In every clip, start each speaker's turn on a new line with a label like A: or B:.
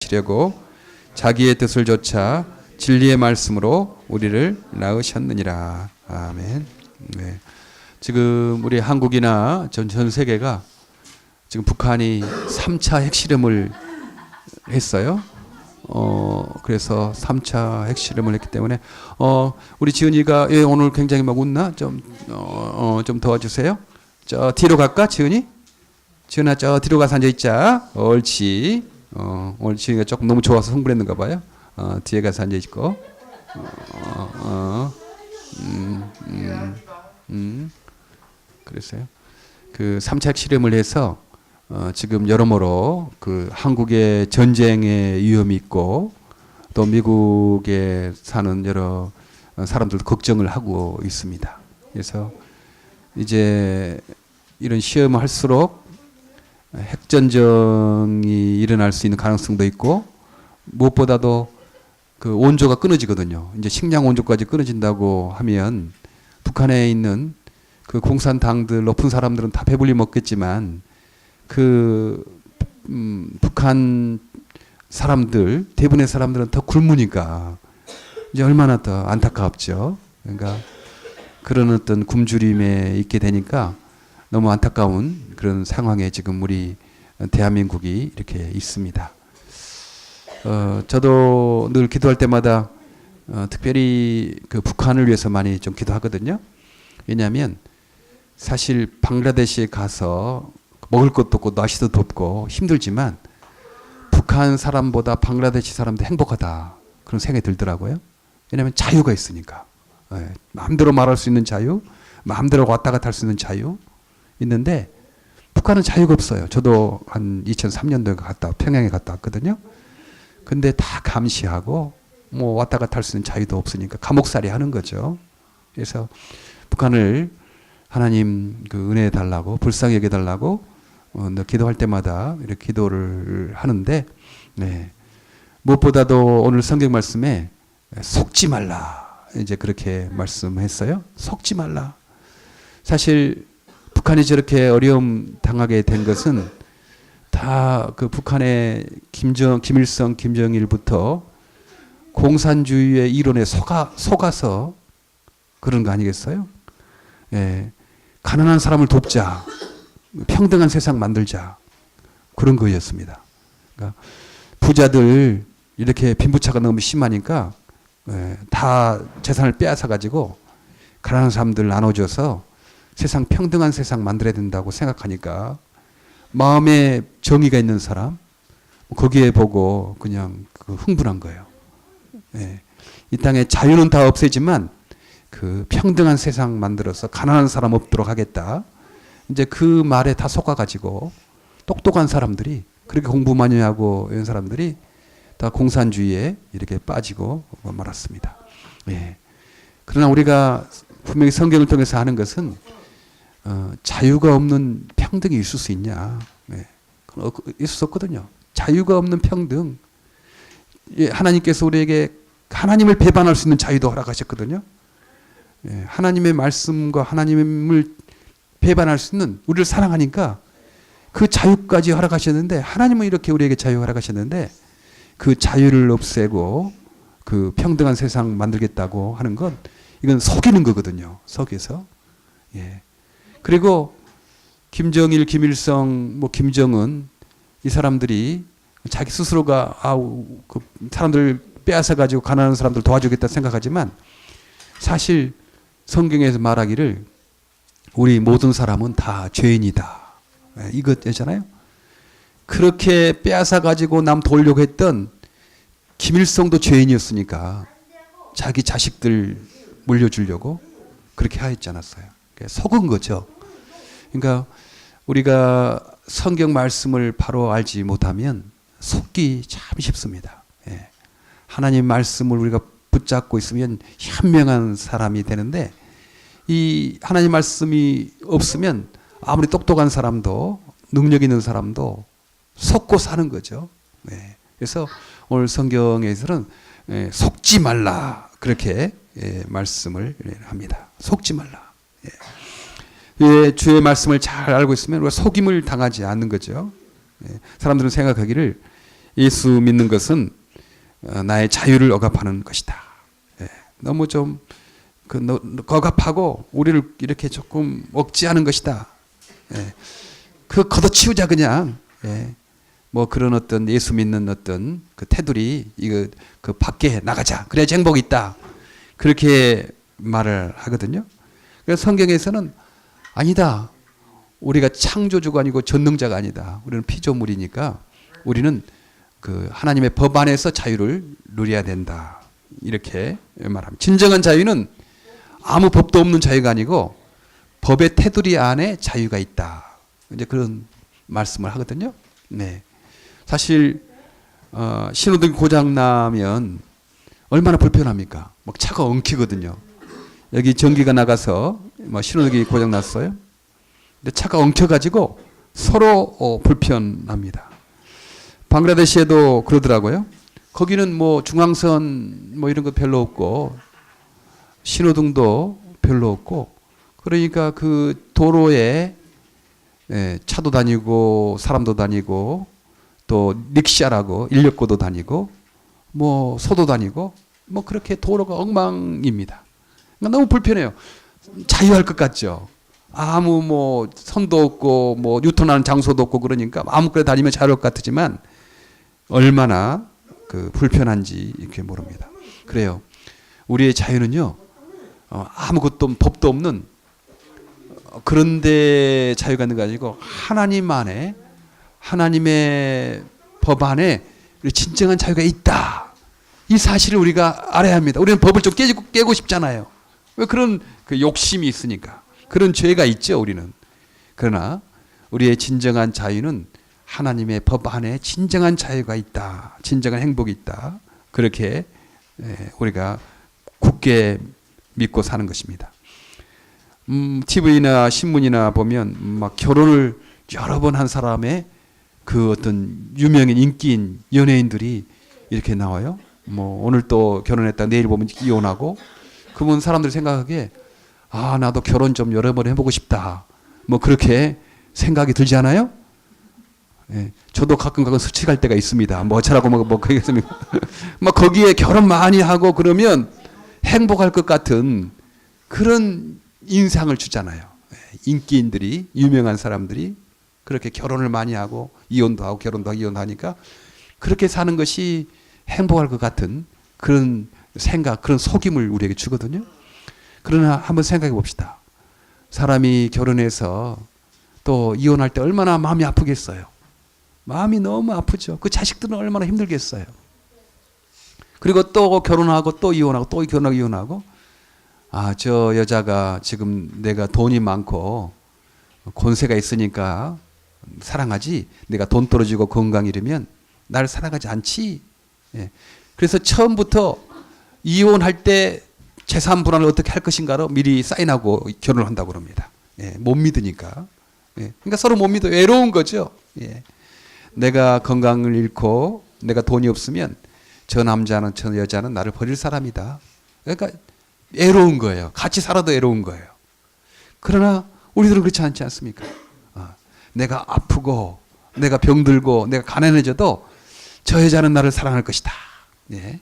A: 지려고 자기의 뜻을 좇아 진리의 말씀으로 우리를 낳으셨느니라. 아멘. 네. 지금 우리 한국이나 전 세계가 지금 북한이 3차 핵실험을 했어요. 그래서 3차 핵실험을 했기 때문에 우리 지은이가 오늘 굉장히 막 웃나? 좀 도와주세요. 저 뒤로 갈까, 지은이? 지은아, 저 뒤로 가서 앉아 있자. 옳지. 오늘 지은이가 조금 너무 좋아서 흥분했는가 봐요. 뒤에 가서 앉아 있고. 그랬어요. 그 3차 핵실험을 해서 지금 여러모로 그 한국의 전쟁의 위험이 있고 또 미국에 사는 여러 사람들도 걱정을 하고 있습니다. 그래서 이제 이런 시험을 할수록 핵전쟁이 일어날 수 있는 가능성도 있고 무엇보다도 그 원조가 끊어지거든요. 이제 식량 원조까지 끊어진다고 하면 북한에 있는 그 공산당들 높은 사람들은 다 배불리 먹겠지만 북한 사람들 대부분의 사람들은 더 굶으니까 이제 얼마나 더 안타깝죠. 그러니까 그런 어떤 굶주림에 있게 되니까 너무 안타까운 그런 상황에 지금 우리 대한민국이 이렇게 있습니다. 저도 늘 기도할 때마다 특별히 그 북한을 위해서 많이 좀 기도하거든요. 왜냐하면 사실 방글라데시에 가서 먹을 것도 없고 날씨도 덥고 힘들지만 북한 사람보다 방글라데시 사람도 행복하다 그런 생각이 들더라고요. 왜냐하면 자유가 있으니까. 마음대로 말할 수 있는 자유, 마음대로 왔다 갔다 할 수 있는 자유 있는데 북한은 자유가 없어요. 저도 한 2003년도에 평양에 갔다 왔거든요. 근데 다 감시하고 뭐 왔다 갔다 할 수 있는 자유도 없으니까 감옥살이 하는 거죠. 그래서 북한을 하나님 그 은혜 달라고 불쌍히 여겨 달라고 기도할 때마다 이렇게 기도를 하는데 무엇보다도 오늘 성경 말씀에 속지 말라 이제 그렇게 말씀했어요. 속지 말라. 사실 북한이 저렇게 어려움 당하게 된 것은 다 그 북한의 김일성, 김정일부터 공산주의의 이론에 속아서 그런 거 아니겠어요? 가난한 사람을 돕자. 평등한 세상 만들자. 그런 거였습니다. 그러니까 부자들 이렇게 빈부차가 너무 심하니까 다 재산을 빼앗아 가지고 가난한 사람들 나눠줘서 세상 평등한 세상 만들어야 된다고 생각하니까 마음에 정의가 있는 사람 거기에 보고 그냥 흥분한 거예요. 이 땅에 자유는 다 없애지만 그 평등한 세상 만들어서 가난한 사람 없도록 하겠다. 이제 그 말에 다 속아가지고 똑똑한 사람들이 그렇게 공부 많이 하고 이런 사람들이 다 공산주의에 이렇게 빠지고 말았습니다. 그러나 우리가 분명히 성경을 통해서 하는 것은 자유가 없는 평등이 있을 수 있냐? 있을 수 없거든요. 자유가 없는 평등. 하나님께서 우리에게 하나님을 배반할 수 있는 자유도 허락하셨거든요. 하나님의 말씀과 하나님을 배반할 수 있는 우리를 사랑하니까 그 자유까지 허락하셨는데 하나님은 이렇게 우리에게 자유 허락하셨는데 그 자유를 없애고 그 평등한 세상 만들겠다고 하는 건 이건 속이는 거거든요. 속여서. 그리고 김정일, 김일성, 김정은 이 사람들이 자기 스스로가 그 사람들 빼앗아 가지고 가난한 사람들 도와주겠다 생각하지만 사실 성경에서 말하기를 우리 모든 사람은 다 죄인이다. 이것이잖아요. 그렇게 빼앗아 가지고 남 도우려고 했던 김일성도 죄인이었으니까 자기 자식들 물려주려고 그렇게 하였지 않았어요. 속은 거죠. 그러니까 우리가 성경 말씀을 바로 알지 못하면 속기 참 쉽습니다. 하나님 말씀을 우리가 붙잡고 있으면 현명한 사람이 되는데 이 하나님 말씀이 없으면 아무리 똑똑한 사람도 능력 있는 사람도 속고 사는 거죠. 그래서 오늘 성경에서는 속지 말라 그렇게 말씀을 합니다. 속지 말라. 주의 말씀을 잘 알고 있으면 우리가 속임을 당하지 않는 거죠. 사람들은 생각하기를 예수 믿는 것은 나의 자유를 억압하는 것이다. 예, 너무 좀 억압하고 우리를 이렇게 조금 억제하는 것이다. 예, 그 걷어치우자 그냥. 예, 뭐 그런 어떤 예수 믿는 어떤 그 테두리 이거 그 밖에 나가자. 그래야지 행복이 있다. 그렇게 말을 하거든요. 그래서 성경에서는 아니다. 우리가 창조주가 아니고 전능자가 아니다. 우리는 피조물이니까 우리는 그 하나님의 법 안에서 자유를 누려야 된다. 이렇게 말합니다. 진정한 자유는 아무 법도 없는 자유가 아니고 법의 테두리 안에 자유가 있다. 이제 그런 말씀을 하거든요. 네. 사실 신호등이 고장 나면 얼마나 불편합니까? 막 차가 엉키거든요. 여기 전기가 나가서 뭐 신호등이 고장 났어요. 근데 차가 엉켜가지고 서로 불편합니다. 방글라데시에도 그러더라고요. 거기는 뭐 중앙선 뭐 이런 거 별로 없고 신호등도 별로 없고 그러니까 그 도로에 차도 다니고 사람도 다니고 또 릭샤라고 인력거도 다니고 뭐 소도 다니고 뭐 그렇게 도로가 엉망입니다. 그러니까 너무 불편해요. 자유할 것 같죠. 아무 뭐 선도 없고 뭐 유턴하는 장소도 없고 그러니까 아무거나 다니면 자유할 것 같지만 얼마나 그 불편한지 이렇게 모릅니다. 그래요. 우리의 자유는요 아무것도 법도 없는 그런데 자유가 있는 게 아니고 하나님 안에 하나님의 법 안에 진정한 자유가 있다. 이 사실을 우리가 알아야 합니다. 우리는 법을 좀 깨고 싶잖아요. 왜 그런 그 욕심이 있으니까. 그런 죄가 있죠, 우리는. 그러나 우리의 진정한 자유는 하나님의 법 안에 진정한 자유가 있다. 진정한 행복이 있다. 그렇게 우리가 굳게 믿고 사는 것입니다. TV나 신문이나 보면 막 결혼을 여러 번 한 사람의 그 어떤 유명인 인기인 연예인들이 이렇게 나와요. 뭐 오늘 또 결혼했다 내일 보면 이혼하고 그러면 사람들이 생각하기에 아 나도 결혼 좀 여러 번 해보고 싶다. 뭐 그렇게 생각이 들지 않아요? 예, 저도 가끔 스치갈 때가 있습니다. 뭐 어쩌라고 뭐 그러겠습니까? 막 거기에 결혼 많이 하고 그러면 행복할 것 같은 그런 인상을 주잖아요. 인기인들이 유명한 사람들이 그렇게 결혼을 많이 하고 이혼도 하고 결혼도 하고 이혼도 하니까 그렇게 사는 것이 행복할 것 같은 그런 생각, 그런 속임을 우리에게 주거든요. 그러나 한번 생각해 봅시다. 사람이 결혼해서 또 이혼할 때 얼마나 마음이 아프겠어요. 마음이 너무 아프죠. 그 자식들은 얼마나 힘들겠어요. 그리고 또 결혼하고 또 이혼하고 또 결혼하고 이혼하고 아, 저 여자가 지금 내가 돈이 많고 권세가 있으니까 사랑하지 내가 돈 떨어지고 건강 잃으면 나를 사랑하지 않지. 예. 그래서 처음부터 이혼할 때 재산 분할을 어떻게 할 것인가로 미리 사인하고 결혼을 한다고 그럽니다. 예. 못 믿으니까. 예. 그러니까 서로 못 믿어 외로운 거죠. 예. 내가 건강을 잃고 내가 돈이 없으면 저 남자는 저 여자는 나를 버릴 사람이다. 그러니까 애로운 거예요. 같이 살아도 애로운 거예요. 그러나 우리들은 그렇지 않지 않습니까? 내가 아프고 내가 병들고 내가 가난해져도 저 여자는 나를 사랑할 것이다. 예.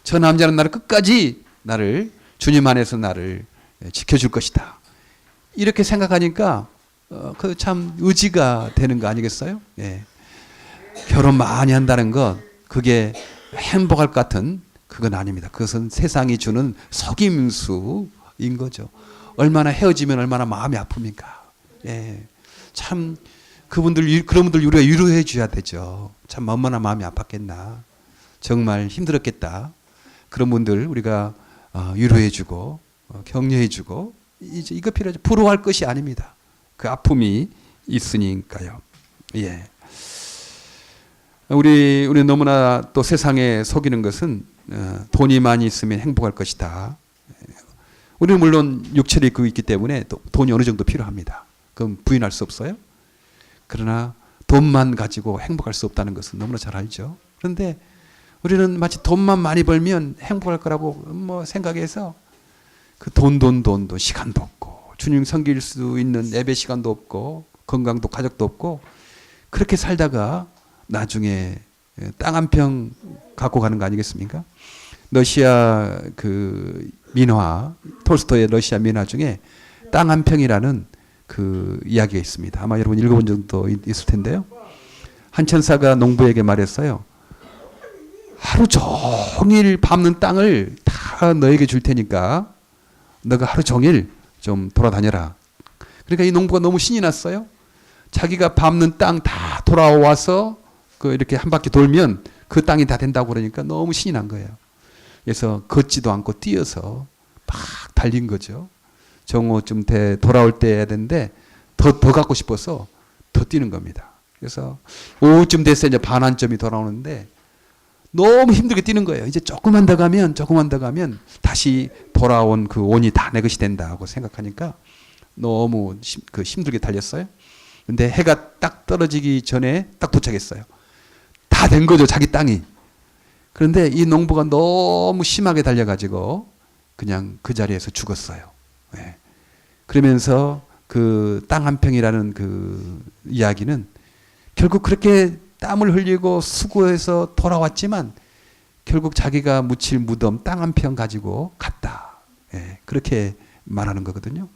A: 저 남자는 나를 끝까지 나를 주님 안에서 나를 지켜줄 것이다. 이렇게 생각하니까 그 참 의지가 되는 거 아니겠어요? 예. 결혼 많이 한다는 것 그게 행복할 것 같은 그건 아닙니다. 그것은 세상이 주는 속임수인 거죠. 얼마나 헤어지면 얼마나 마음이 아픕니까? 예. 참 그런 분들 우리가 위로해 줘야 되죠. 참 얼마나 마음이 아팠겠나. 정말 힘들었겠다. 그런 분들 우리가 위로해 주고 격려해 주고 이거 필요하죠. 부러워할 것이 아닙니다. 그 아픔이 있으니까요. 예. 우리 너무나 또 세상에 속이는 것은 돈이 많이 있으면 행복할 것이다. 우리는 물론 육체를 입고 있기 때문에 또 돈이 어느 정도 필요합니다. 그건 부인할 수 없어요. 그러나 돈만 가지고 행복할 수 없다는 것은 너무나 잘 알죠. 그런데 우리는 마치 돈만 많이 벌면 행복할 거라고 뭐 생각해서 그 돈도 시간도 없고 주님 섬길 수 있는 예배 시간도 없고 건강도 가족도 없고 그렇게 살다가 나중에 땅 한 평 갖고 가는 거 아니겠습니까? 러시아 그 민화, 톨스토이의 러시아 민화 중에 땅 한 평이라는 그 이야기가 있습니다. 아마 여러분 읽어본 적도 있을 텐데요. 한 천사가 농부에게 말했어요. 하루 종일 밟는 땅을 다 너에게 줄 테니까 너가 하루 종일 좀 돌아다녀라. 그러니까 이 농부가 너무 신이 났어요. 자기가 밟는 땅 다 돌아와서 그 이렇게 한 바퀴 돌면 그 땅이 다 된다고 그러니까 너무 신이 난 거예요. 그래서 걷지도 않고 뛰어서 막 달린 거죠. 정오쯤 돌아올 때 해야 되는데 더 갖고 싶어서 더 뛰는 겁니다. 그래서 오후쯤 됐어요. 이제 반환점이 돌아오는데 너무 힘들게 뛰는 거예요. 이제 조금만 더 가면 다시 돌아온 그 온이 다 내 것이 된다고 생각하니까 너무 힘들게 달렸어요. 근데 해가 딱 떨어지기 전에 딱 도착했어요. 다 된 거죠, 자기 땅이. 그런데 이 농부가 너무 심하게 달려가지고 그냥 그 자리에서 죽었어요. 네. 그러면서 그 땅 한 평이라는 그 이야기는 결국 그렇게 땀을 흘리고 수고해서 돌아왔지만 결국 자기가 묻힐 무덤 땅 한 평 가지고 갔다. 예, 그렇게 말하는 거거든요.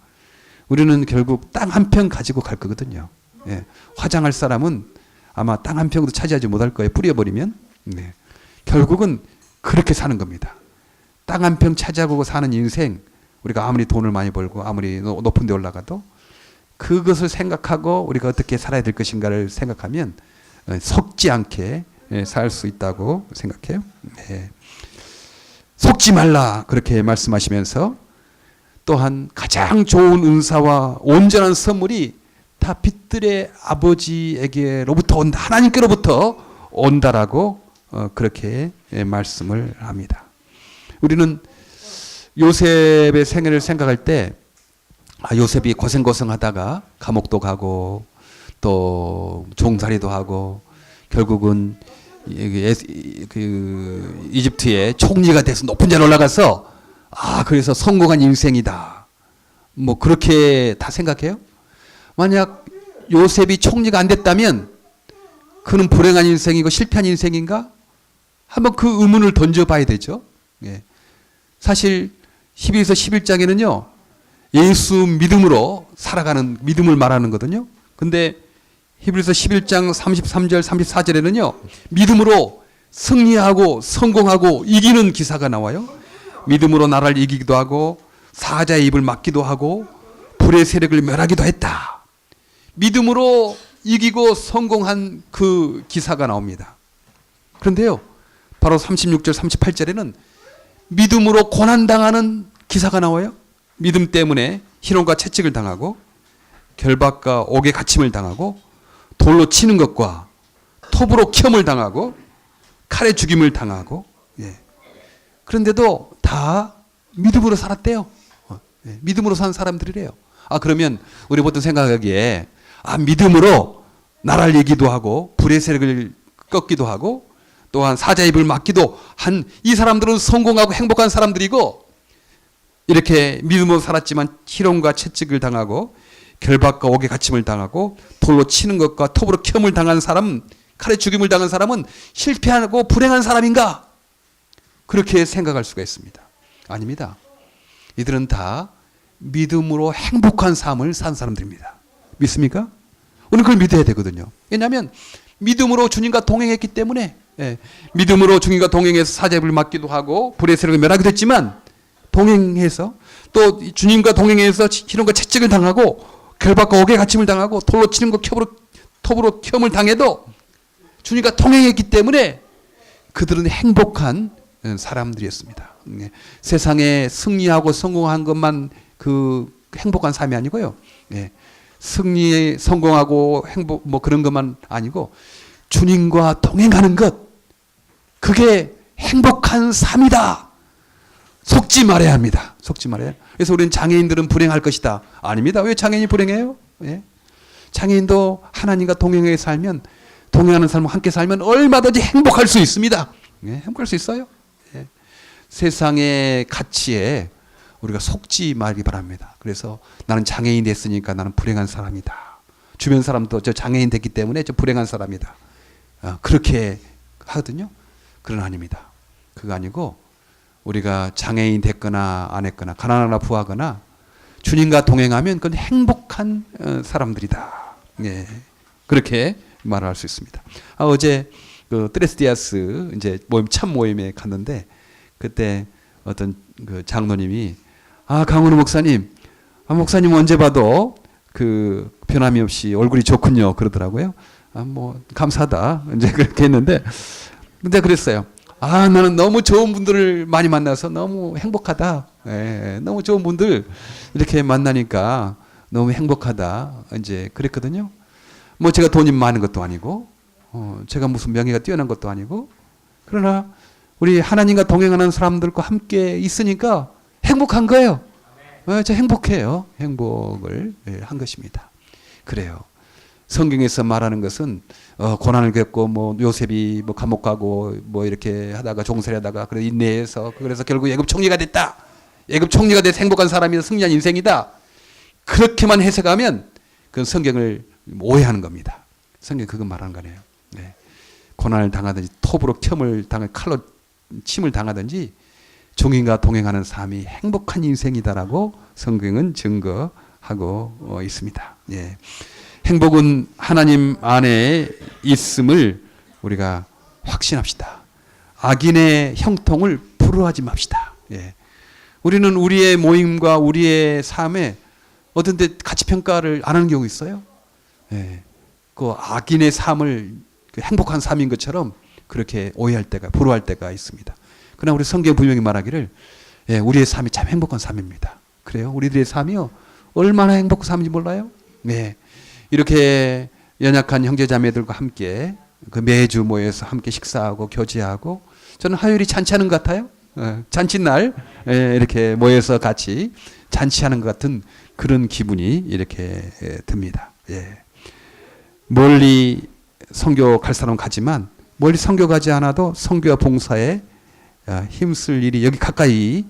A: 우리는 결국 땅 한 평 가지고 갈 거거든요. 예, 화장할 사람은 아마 땅 한 평도 차지하지 못할 거예요. 뿌려버리면. 네. 결국은 그렇게 사는 겁니다. 땅 한 평 차지하고 사는 인생, 우리가 아무리 돈을 많이 벌고 아무리 높은 데 올라가도 그것을 생각하고 우리가 어떻게 살아야 될 것인가를 생각하면 속지 않게 살 수 있다고 생각해요. 네. 속지 말라 그렇게 말씀하시면서 또한 가장 좋은 은사와 온전한 선물이 다 빛들의 아버지에게로부터 온다. 하나님께로부터 온다라고 그렇게 말씀을 합니다. 우리는 요셉의 생애를 생각할 때 요셉이 고생하다가 감옥도 가고 또 종살이도 하고 결국은 그 이집트의 총리가 돼서 높은 자리에 올라가서 그래서 성공한 인생이다. 뭐 그렇게 다 생각해요? 만약 요셉이 총리가 안 됐다면 그는 불행한 인생이고 실패한 인생인가? 한번 그 의문을 던져봐야 되죠. 예. 사실 히브리서 11장에는요. 예수 믿음으로 살아가는 믿음을 말하는 거거든요. 근데 히브리서 11장 33절 34절에는요. 믿음으로 승리하고 성공하고 이기는 기사가 나와요. 믿음으로 나라를 이기기도 하고 사자의 입을 막기도 하고 불의 세력을 멸하기도 했다. 믿음으로 이기고 성공한 그 기사가 나옵니다. 그런데요. 바로 36절 38절에는 믿음으로 고난당하는 기사가 나와요. 믿음 때문에 희롱과 채찍을 당하고 결박과 옥에 갇힘을 당하고 돌로 치는 것과 톱으로 켬을 당하고 칼에 죽임을 당하고 그런데도 다 믿음으로 살았대요. 믿음으로 산 사람들이래요. 그러면 우리 보통 생각하기에 믿음으로 나라를 이기도 하고 불의 세력을 꺾기도 하고 또한 사자의 입을 막기도 한 이 사람들은 성공하고 행복한 사람들이고 이렇게 믿음으로 살았지만 희롱과 채찍을 당하고 결박과 옥에 갇힘을 당하고 돌로 치는 것과 톱으로 켬을 당한 사람, 칼에 죽임을 당한 사람은 실패하고 불행한 사람인가? 그렇게 생각할 수가 있습니다. 아닙니다. 이들은 다 믿음으로 행복한 삶을 산 사람들입니다. 믿습니까? 우리는 그걸 믿어야 되거든요. 왜냐하면 믿음으로 주님과 동행했기 때문에 믿음으로 주님과 동행해서 사자입을 맞기도 하고 불의 세력을 멸하기도 했지만 동행해서 또 주님과 동행해서 희롱과 채찍을 당하고 결박과 옥에 갇힘을 당하고 돌로 치는 것 톱으로 켬을 당해도 주님과 동행했기 때문에 그들은 행복한 사람들이었습니다. 세상에 승리하고 성공한 것만 그 행복한 삶이 아니고요. 승리, 성공하고 행복 뭐 그런 것만 아니고 주님과 동행하는 것 그게 행복한 삶이다. 속지 말아야 합니다. 속지 말아야. 그래서 우리는 장애인들은 불행할 것이다. 아닙니다. 왜 장애인이 불행해요? 장애인도 하나님과 동행해 살면 동행하는 삶과 함께 살면 얼마든지 행복할 수 있습니다. 행복할 수 있어요. 세상의 가치에 우리가 속지 말기 바랍니다. 그래서 나는 장애인 됐으니까 나는 불행한 사람이다. 주변 사람도 저 장애인 됐기 때문에 저 불행한 사람이다. 그렇게 하거든요. 그런 아닙니다. 그거 아니고 우리가 장애인 됐거나 안 했거나 가난하거나 부하거나 주님과 동행하면 그건 행복한 사람들이다. 예. 그렇게 말할 수 있습니다. 어제 그 트레스디아스 이제 참 모임에 갔는데 그때 어떤 그 장로님이 강은우 목사님, 목사님 언제 봐도 그 변함이 없이 얼굴이 좋군요. 그러더라고요. 뭐 감사하다. 이제 그렇게 했는데 근데 그랬어요. 나는 너무 좋은 분들을 많이 만나서 너무 행복하다. 예, 너무 좋은 분들 이렇게 만나니까 너무 행복하다. 이제 그랬거든요. 뭐 제가 돈이 많은 것도 아니고, 제가 무슨 명예가 뛰어난 것도 아니고, 그러나 우리 하나님과 동행하는 사람들과 함께 있으니까 행복한 거예요. 저 행복해요. 행복을 한 것입니다. 그래요. 성경에서 말하는 것은 고난을 겪고 뭐 요셉이 뭐 감옥 가고 뭐 이렇게 하다가 종살이하다가 그래 인내해서 그래서 결국 예굽 총리가 됐다. 예굽 총리가 돼서 행복한 사람이 승리한 인생이다. 그렇게만 해석하면 그건 성경을 오해하는 겁니다. 성경 그거 말하는 거네요. 네. 고난을 당하든지 톱으로 켬을 당해 칼로 침을 당하든지 종인과 동행하는 삶이 행복한 인생이다라고 성경은 증거하고 있습니다. 예. 행복은 하나님 안에 있음을 우리가 확신합시다. 악인의 형통을 부러워하지 맙시다. 예. 우리는 우리의 모임과 우리의 삶에 어떤 데 가치평가를 안 하는 경우 있어요. 예. 그 악인의 삶을 행복한 삶인 것처럼 그렇게 오해할 때가, 부러워할 때가 있습니다. 그러나 우리 성경 분명히 말하기를 우리의 삶이 참 행복한 삶입니다. 그래요? 우리들의 삶이요. 얼마나 행복한 삶인지 몰라요? 네. 이렇게 연약한 형제자매들과 함께 그 매주 모여서 함께 식사하고 교제하고 저는 화요일이 잔치하는 것 같아요. 잔치날 이렇게 모여서 같이 잔치하는 것 같은 그런 기분이 이렇게 듭니다. 예. 멀리 선교 갈 사람은 가지만 멀리 선교 가지 않아도 선교와 봉사에 힘쓸 일이 여기 가까이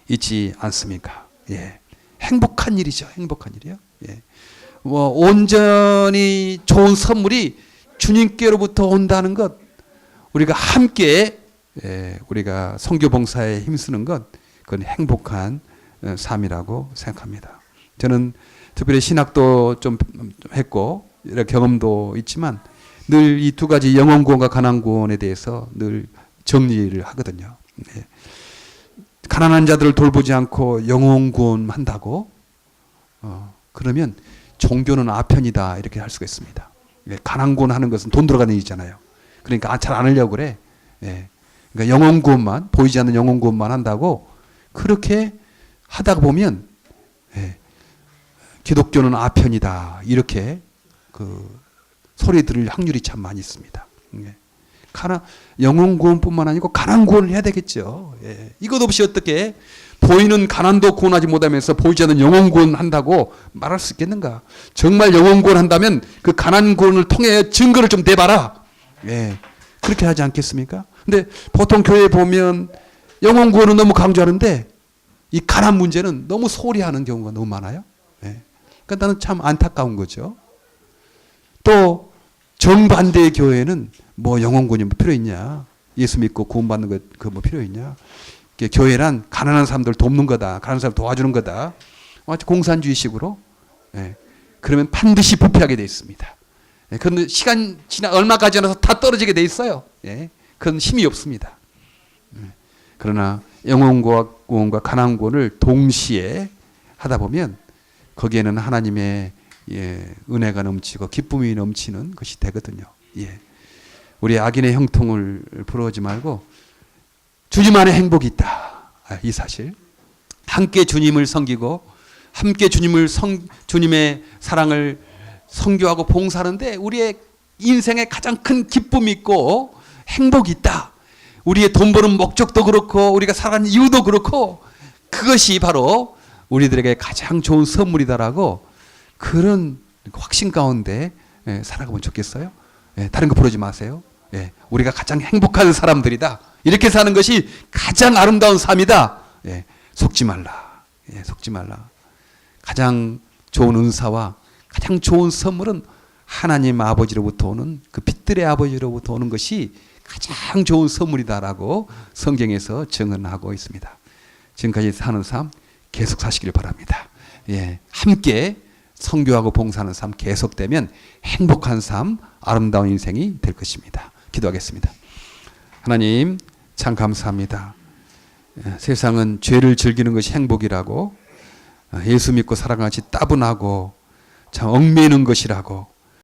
A: 있지 않습니까? 예. 행복한 일이죠. 행복한 일이요. 예. 뭐 온전히 좋은 선물이 주님께로부터 온다는 것, 우리가 함께 우리가 선교 봉사에 힘쓰는 것, 그건 행복한 삶이라고 생각합니다. 저는 특별히 신학도 좀 했고 여러 경험도 있지만 늘 이 두 가지 영혼 구원과 가난 구원에 대해서 늘 정리를 하거든요. 네. 가난한 자들을 돌보지 않고 영혼 구원한다고 그러면 종교는 아편이다 이렇게 할 수가 있습니다. 가난 구원하는 것은 돈 들어가는 일이잖아요. 그러니까 잘 안 하려고 그래. 그러니까 영혼 구원만, 보이지 않는 영혼 구원만 한다고 그렇게 하다 보면 기독교는 아편이다 이렇게 그 소리 들을 확률이 참 많이 있습니다. 영혼 구원뿐만 아니고 가난 구원을 해야 되겠죠. 이것 없이 어떻게 보이는 가난도 구원하지 못하면서 보이지 않는 영혼 구원한다고 말할 수 있겠는가? 정말 영혼 구원한다면 그 가난 구원을 통해 증거를 좀 내봐라. 그렇게 하지 않겠습니까? 근데 보통 교회에 보면 영혼 구원은 너무 강조하는데 이 가난 문제는 너무 소홀히 하는 경우가 너무 많아요. 그러니까 나는 참 안타까운 거죠. 또 정반대의 교회는 뭐 영혼 구원이 뭐 필요 있냐? 예수 믿고 구원받는 것 그 뭐 필요 있냐? 교회란 가난한 사람들 돕는 거다. 가난한 사람 도와주는 거다. 마치 공산주의식으로. 그러면 반드시 부패하게 돼 있습니다. 그런데 시간 지나 얼마가 지나서 다 떨어지게 돼 있어요. 그건 힘이 없습니다. 그러나 영혼 구원과 가난 구원을 동시에 하다 보면 거기에는 하나님의 은혜가 넘치고 기쁨이 넘치는 것이 되거든요. 우리 악인의 형통을 부러워하지 말고 주님 안에 행복이 있다. 이 사실. 함께 주님을 섬기고 함께 주님의 사랑을 선교하고 봉사하는데 우리의 인생에 가장 큰 기쁨이 있고 행복이 있다. 우리의 돈 버는 목적도 그렇고 우리가 살아가는 이유도 그렇고 그것이 바로 우리들에게 가장 좋은 선물이다라고 그런 확신 가운데 살아가면 좋겠어요. 다른 거 부르지 마세요. 우리가 가장 행복한 사람들이다. 이렇게 사는 것이 가장 아름다운 삶이다. 속지 말라. 속지 말라. 가장 좋은 은사와 가장 좋은 선물은 하나님 아버지로부터 오는 그 빛들의 아버지로부터 오는 것이 가장 좋은 선물이다라고 성경에서 증언하고 있습니다. 지금까지 사는 삶 계속 사시길 바랍니다. 예, 함께 선교하고 봉사하는 삶 계속되면 행복한 삶, 아름다운 인생이 될 것입니다. 기도하겠습니다. 하나님 참 감사합니다. 세상은 죄를 즐기는 것이 행복이라고, 예수 믿고 살아가는 것이 따분하고 참 얽매이는 것이라고,